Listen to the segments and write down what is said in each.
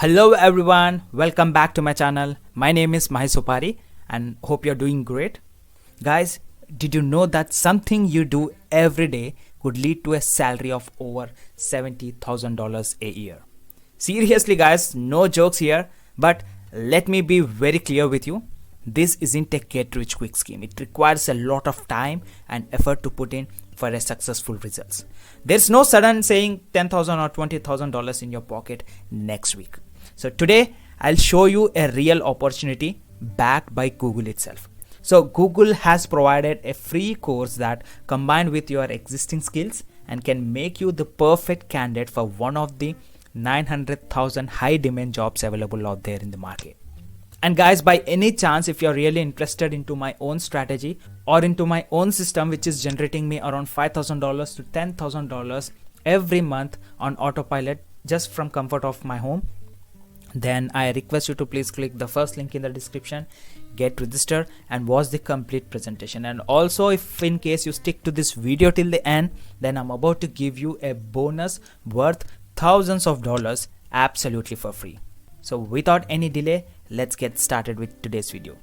Hello everyone, welcome back to my channel. My name is Mahesopari and hope you're doing great. Guys, did you know that something you do every day could lead to a salary of over $70,000 a year? Seriously guys, no jokes here, but let me be very clear with you. This isn't a get rich quick scheme. It requires a lot of time and effort to put in for a successful results. There's no sudden saying $10,000 or $20,000 in your pocket next week. So today I'll show you a real opportunity backed by Google itself. So Google has provided a free course that combined with your existing skills and can make you the perfect candidate for one of the 900,000 high demand jobs available out there in the market. And guys, by any chance, if you're really interested into my own strategy or into my own system, which is generating me around $5,000 to $10,000 every month on autopilot just from comfort of my home, then I request you to please click the first link in the description, get registered and watch the complete presentation. And also, if in case you stick to this video till the end, then I'm about to give you a bonus worth thousands of dollars absolutely for free. So without any delay, let's get started with today's video.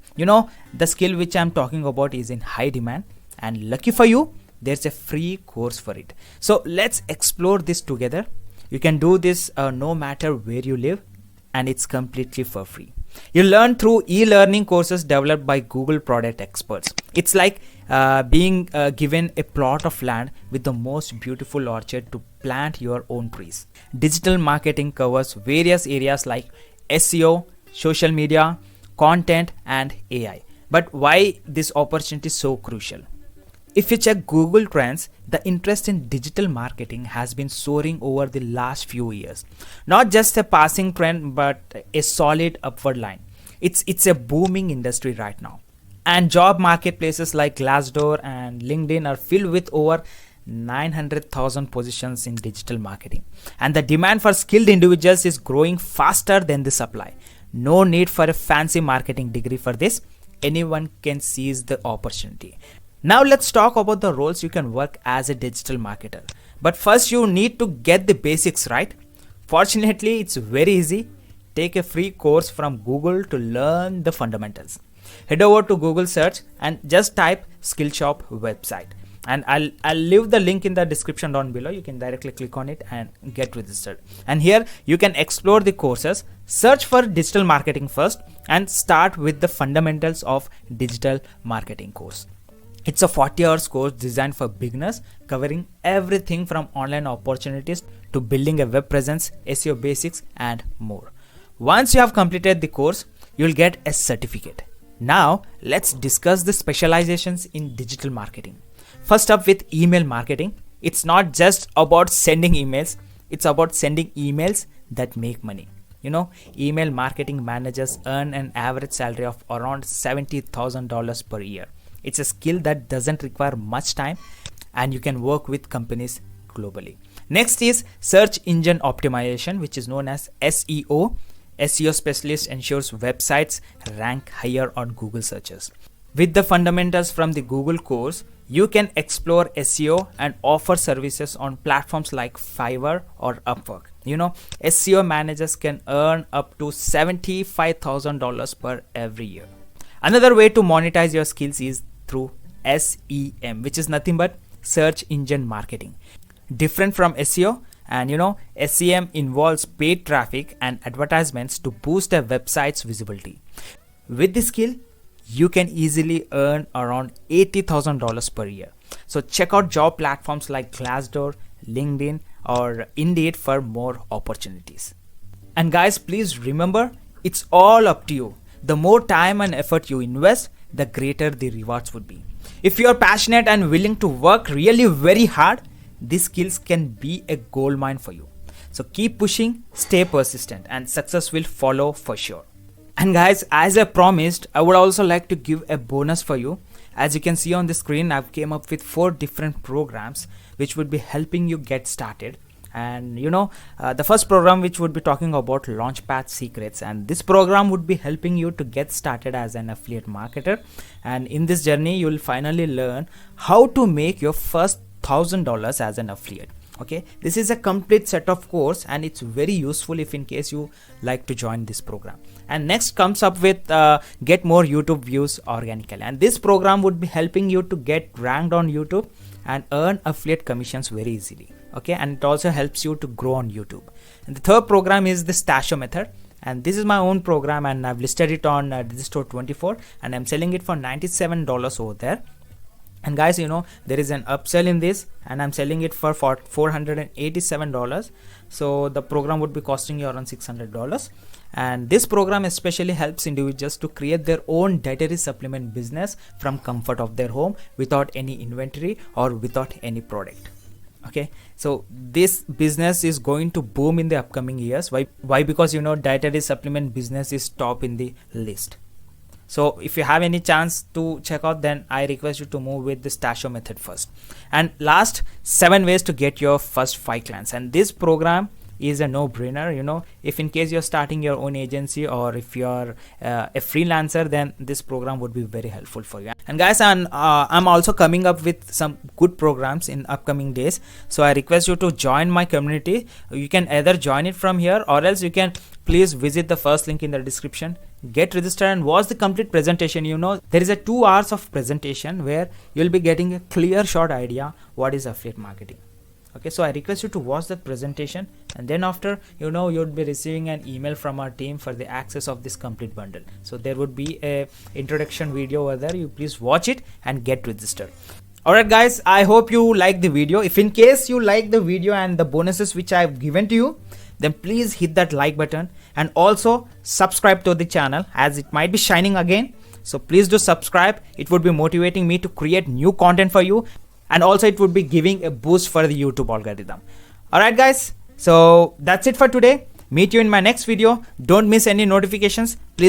The skill which I'm talking about is in high demand, and lucky for you, there's a free course for it. So let's explore this together. You can do this no matter where you live, and it's completely for free. You learn through e-learning courses developed by Google product experts. It's like being given a plot of land with the most beautiful orchard to plant your own trees. Digital marketing covers various areas like SEO, social media, content, and AI. But why this opportunity is so crucial? If you check Google Trends, the interest in digital marketing has been soaring over the last few years. Not just a passing trend, but a solid upward line. It's a booming industry right now. And job marketplaces like Glassdoor and LinkedIn are filled with over 900,000 positions in digital marketing. And the demand for skilled individuals is growing faster than the supply. No need for a fancy marketing degree for this. Anyone can seize the opportunity. Now let's talk about the roles you can work as a digital marketer. But first you need to get the basics right. Fortunately, it's very easy. Take a free course from Google to learn the fundamentals. Head over to Google search and just type Skillshop website. And I'll leave the link in the description down below. You can directly click on it and get registered. And here you can explore the courses, search for digital marketing first, and start with the fundamentals of digital marketing course. It's a 40 hours course designed for beginners, covering everything from online opportunities to building a web presence, SEO basics, and more. Once you have completed the course, you'll get a certificate. Now, let's discuss the specializations in digital marketing. First up with email marketing. It's not just about sending emails, it's about sending emails that make money. Email marketing managers earn an average salary of around $70,000 per year. It's a skill that doesn't require much time and you can work with companies globally. Next is search engine optimization, which is known as SEO. SEO specialist ensures websites rank higher on Google searches. With the fundamentals from the Google course, you can explore SEO and offer services on platforms like Fiverr or Upwork. SEO managers can earn up to $75,000 per every year. Another way to monetize your skills is through SEM, which is nothing but search engine marketing. Different from SEO, and SEM involves paid traffic and advertisements to boost a website's visibility. With this skill, you can easily earn around $80,000 per year. So check out job platforms like Glassdoor, LinkedIn, or Indeed for more opportunities. And guys, please remember, it's all up to you. The more time and effort you invest, the greater the rewards would be. If you are passionate and willing to work really very hard, these skills can be a gold mine for you. So keep pushing, stay persistent, and success will follow for sure. And guys, as I promised, I would also like to give a bonus for you. As you can see on the screen, I've came up with 4 different programs which would be helping you get started. And the first program which would be talking about Launchpad secrets, and this program would be helping you to get started as an affiliate marketer. And in this journey, you will finally learn how to make your first $1,000 as an affiliate. Okay, this is a complete set of course and it's very useful if in case you like to join this program. And next comes up with get more YouTube views organically, and this program would be helping you to get ranked on YouTube and earn affiliate commissions very easily. Okay, and it also helps you to grow on YouTube. And the third program is the Stasho method, and this is my own program and I've listed it on Digistore24 and I'm selling it for $97 over there. And guys, you know, there is an upsell in this and I'm selling it for $487. So the program would be costing you around $600. And this program especially helps individuals to create their own dietary supplement business from comfort of their home without any inventory or without any product. Okay, so this business is going to boom in the upcoming years. Why? Because, you know, dietary supplement business is top in the list. So if you have any chance to check out, then I request you to move with the Stasho method first. And last, 7 ways to get your first 5 clients. And this program is a no-brainer. You know, if in case you're starting your own agency or if you're a freelancer, then this program would be very helpful for you. And guys, I'm also coming up with some good programs in upcoming days, so I request you to join my community. You can either join it from here or else you can please visit the first link in the description, get registered and watch the complete presentation. You know, there is a 2 hours of presentation where you'll be getting a clear short idea what is affiliate marketing. Okay, so I request you to watch the presentation, and then after, you know, you'll be receiving an email from our team for the access of this complete bundle. So there would be a introduction video over there. You please watch it and get registered. Alright guys, I hope you like the video. If in case you like the video and the bonuses which I've given to you, then please hit that like button and also subscribe to the channel as it might be shining again. So please do subscribe. It would be motivating me to create new content for you, and also it would be giving a boost for the YouTube algorithm. Alright guys, so that's it for today. Meet you in my next video. Don't miss any notifications. Please